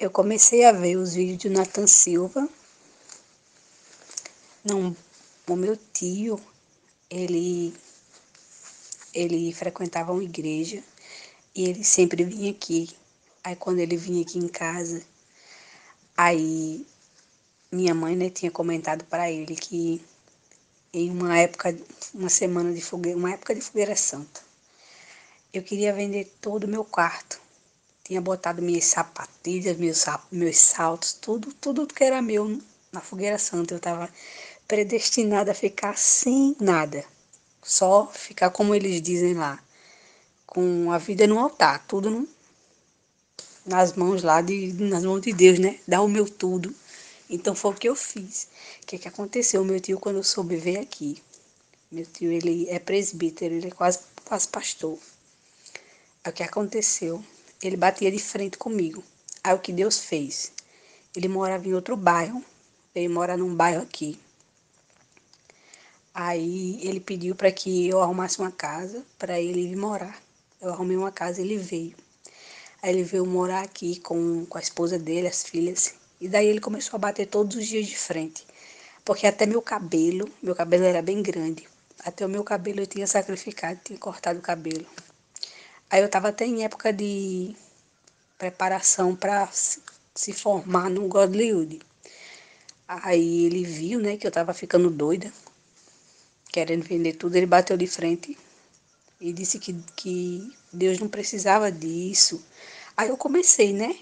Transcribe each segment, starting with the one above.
Eu comecei a ver os vídeos de Nathan Silva. Não, o meu tio, ele, ele frequentava uma igreja e ele sempre vinha aqui. Aí quando ele vinha aqui em casa, aí minha mãe, né, tinha comentado para ele que em uma época, uma semana de fogueira, uma época de fogueira santa, eu queria vender todo o meu quarto. Tinha botado minhas sapatilhas, meus saltos, tudo que era meu na fogueira santa. Eu estava predestinada a ficar sem nada. Só ficar, como eles dizem lá, com a vida no altar, tudo nas mãos lá, nas mãos de Deus, né? Dar o meu tudo. Então foi o que eu fiz. O que aconteceu? O meu tio, quando eu soube, veio aqui. Meu tio, ele é presbítero, ele é quase pastor. Aí o que aconteceu? Ele batia de frente comigo. Aí o que Deus fez? Ele morava em outro bairro, veio morar num bairro aqui. Aí ele pediu para que eu arrumasse uma casa para ele vir morar. Eu arrumei uma casa e ele veio. Aí ele veio morar aqui com a esposa dele, as filhas. E daí ele começou a bater todos os dias de frente. Porque até meu cabelo era bem grande. Até o meu cabelo eu tinha sacrificado, tinha cortado o cabelo. Aí eu estava até em época de preparação para se formar no Godlywood. Aí ele viu, né, que eu estava ficando doida, querendo vender tudo. Ele bateu de frente e disse que Deus não precisava disso. Aí eu comecei, né?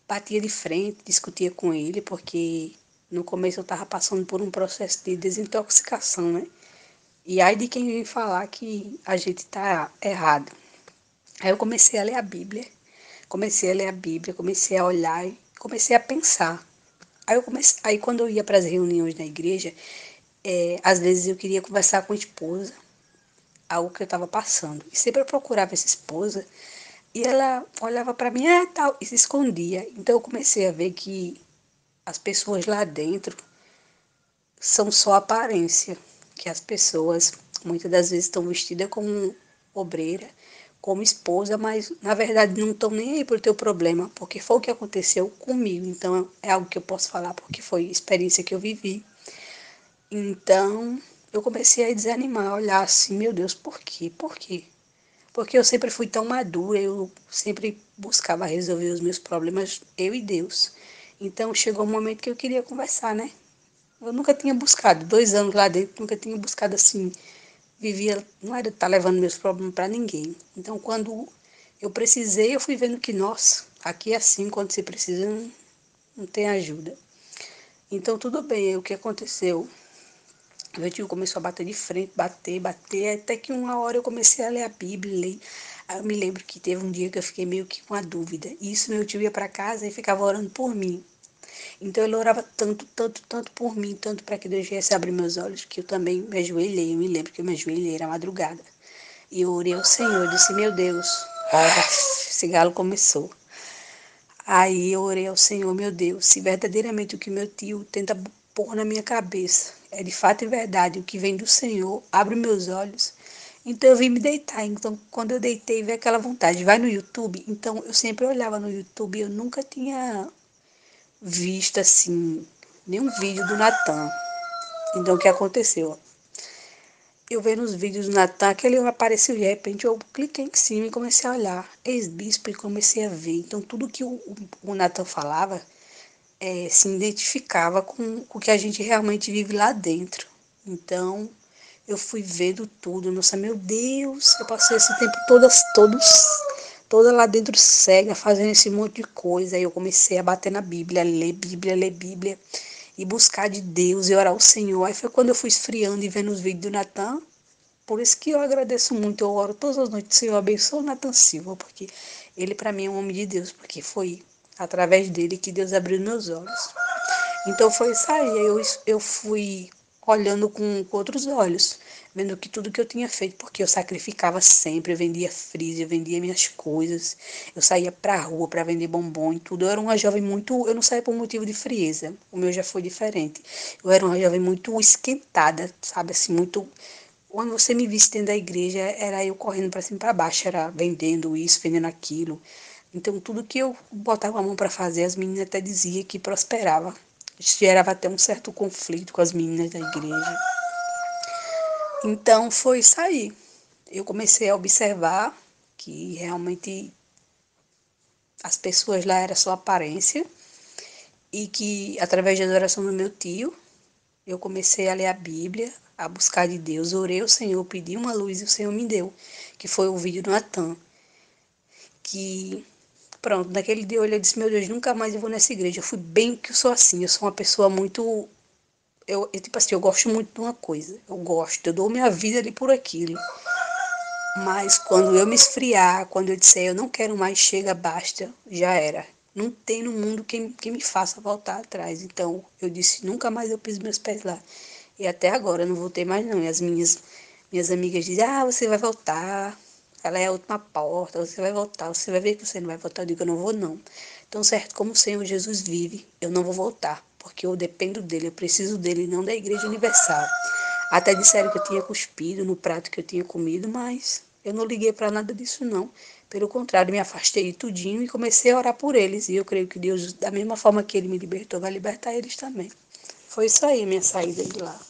Batia de frente, discutia com ele, porque no começo eu estava passando por um processo de desintoxicação, né? E aí de quem vem falar que a gente está errado. Aí eu comecei a ler a Bíblia, comecei a olhar e comecei a pensar. Aí quando eu ia para as reuniões na igreja, às vezes eu queria conversar com a esposa, algo que eu estava passando. E sempre eu procurava essa esposa e ela olhava para mim, tal, e se escondia. Então eu comecei a ver que as pessoas lá dentro são só aparência, que as pessoas muitas das vezes estão vestidas como obreira, como esposa, mas na verdade não estão nem aí pro teu problema, porque foi o que aconteceu comigo. Então é algo que eu posso falar porque foi experiência que eu vivi. Então eu comecei a desanimar, a olhar assim, meu Deus, por quê? Por quê? Porque eu sempre fui tão madura, eu sempre buscava resolver os meus problemas, eu e Deus. Então chegou um momento que eu queria conversar, né? Eu nunca tinha buscado, 2 anos lá dentro, nunca tinha buscado assim, vivia, não era estar levando meus problemas para ninguém. Então quando eu precisei, eu fui vendo que, nossa, aqui é assim, quando você precisa, não tem ajuda. Então tudo bem, o que aconteceu? Meu tio começou a bater de frente, bater, até que uma hora eu comecei a ler a Bíblia, ler. Aí eu me lembro que teve um dia que eu fiquei meio que com a dúvida. E isso meu tio ia para casa e ficava orando por mim. Então ele orava tanto por mim, tanto para que Deus viesse abrir meus olhos, que eu também me ajoelhei. Eu me lembro que eu me ajoelhei, era madrugada. E eu orei ao Senhor, eu disse, meu Deus, esse galo começou. Aí eu orei ao Senhor, meu Deus, se verdadeiramente o que meu tio tenta pôr na minha cabeça é de fato e verdade, o que vem do Senhor, abre meus olhos. Então eu vim me deitar. Então quando eu deitei, veio aquela vontade, vai no YouTube. Então eu sempre olhava no YouTube, eu nunca tinha visto assim nenhum vídeo do Natan. Então o que aconteceu? Eu vendo os vídeos do Natan, aquele apareceu de repente, eu cliquei em cima e comecei a olhar. Ex-bispo e comecei a ver. Então tudo que o Natan falava se identificava com o que a gente realmente vive lá dentro. Então eu fui vendo tudo. Nossa, meu Deus, eu passei esse tempo toda lá dentro cega, fazendo esse monte de coisa. Aí eu comecei a bater na Bíblia, ler Bíblia e buscar de Deus e orar ao Senhor. Aí foi quando eu fui esfriando e vendo os vídeos do Natan. Por isso que eu agradeço muito, eu oro todas as noites, Senhor, abençoa o Natan Silva, porque ele para mim é um homem de Deus, porque foi através dele que Deus abriu meus olhos. Então foi isso aí, eu fui olhando com outros olhos, vendo que tudo que eu tinha feito, porque eu sacrificava sempre, eu vendia freezer, eu vendia minhas coisas, eu saía pra rua para vender bombom e tudo. Eu era uma jovem muito, eu não saía por motivo de frieza, o meu já foi diferente. Eu era uma jovem muito esquentada, sabe, assim, muito. Quando você me visse dentro da igreja, era eu correndo para cima e para baixo, era vendendo isso, vendendo aquilo, Então, tudo que eu botava a mão para fazer, as meninas até diziam que prosperava. Gerava até um certo conflito com as meninas da igreja. Então, foi isso aí. Eu comecei a observar que realmente as pessoas lá era só aparência e que, através da adoração do meu tio, eu comecei a ler a Bíblia, a buscar de Deus. Orei ao Senhor, pedi uma luz e o Senhor me deu, que foi o vídeo do Natan. Que, pronto, naquele dia eu disse, meu Deus, nunca mais eu vou nessa igreja. Eu fui bem que eu sou assim, eu sou uma pessoa muito... tipo assim, eu gosto muito de uma coisa, eu dou minha vida ali por aquilo. Mas quando eu me esfriar, quando eu disser eu não quero mais, chega, basta, já era. Não tem no mundo quem me faça voltar atrás. Então eu disse, nunca mais eu piso meus pés lá. E até agora eu não voltei mais não. E as minhas amigas dizem, você vai voltar. Ela é a última porta, você vai voltar. Você vai ver que você não vai voltar. Eu digo, eu não vou não. Então, certo, como o Senhor Jesus vive, eu não vou voltar. Porque eu dependo dele, eu preciso dele, não da Igreja Universal. Até disseram que eu tinha cuspido no prato que eu tinha comido, mas eu não liguei para nada disso não. Pelo contrário, me afastei de tudinho e comecei a orar por eles. E eu creio que Deus, da mesma forma que ele me libertou, vai libertar eles também. Foi isso aí, minha saída de lá.